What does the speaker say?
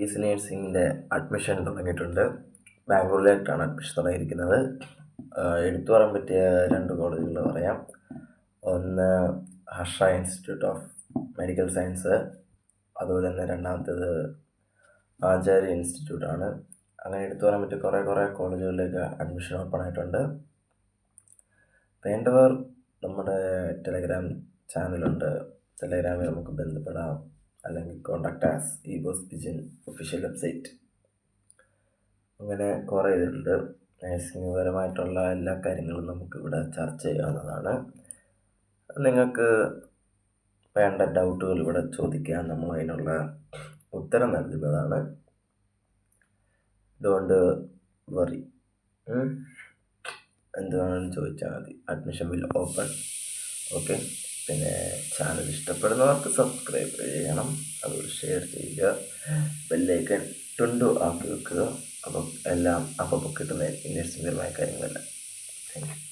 BSc നേഴ്സിങ്ങിൻ്റെ admission തുടങ്ങിയിട്ടുണ്ട്. ബാംഗ്ലൂരിലായിട്ടാണ് admission തുടങ്ങിയിരിക്കുന്നത്. എടുത്തു പറയാൻ പറ്റിയ 2 കോളേജുകൾ പറയാം. ഒന്ന് Harsha institute of medical science, അതുപോലെ തന്നെ രണ്ടാമത്തേത് ആചാര്യ ഇൻസ്റ്റിറ്റ്യൂട്ടാണ്. അങ്ങനെ എടുത്തു പറയാൻ പറ്റിയ കുറേ കോളേജുകളിലേക്ക് അഡ്മിഷൻ ഓപ്പൺ ആയിട്ടുണ്ട്. വേണ്ടവർ നമ്മുടെ ടെലഗ്രാം ചാനലുണ്ട്, ടെലഗ്രാമിൽ നമുക്ക് ബന്ധപ്പെടാം, അല്ലെങ്കിൽ contact us egos pigeon official website. അങ്ങനെ കുറേ ഇതുണ്ട്. നഴ്സിംഗ് പരമായിട്ടുള്ള എല്ലാ കാര്യങ്ങളും നമുക്കിവിടെ ചർച്ച ചെയ്യാവുന്നതാണ്. നിങ്ങൾക്ക് വേണ്ട ഡൗട്ടുകൾ ഇവിടെ ചോദിക്കാൻ നമ്മൾ അതിനുള്ള ഉത്തരം നൽകുന്നതാണ്. ഡോണ്ട് വറി, എന്ത് വേണമെങ്കിലും ചോദിച്ചാൽ മതി. Admission will open. ഓക്കെ. പിന്നെ ചാനൽ ഇഷ്ടപ്പെടുന്നവർക്ക് സബ്സ്ക്രൈബ് ചെയ്യണം, അതുപോലെ ഷെയർ ചെയ്യുക, ബെല്ലൈക്കൺ ടുണ്ടു ആക്കി വെക്കുക. അപ്പം എല്ലാം അപ്പം കിട്ടുന്നതായിരിക്കും നഴ്സിംഗ് പരമായ കാര്യങ്ങളെല്ലാം. Thank you.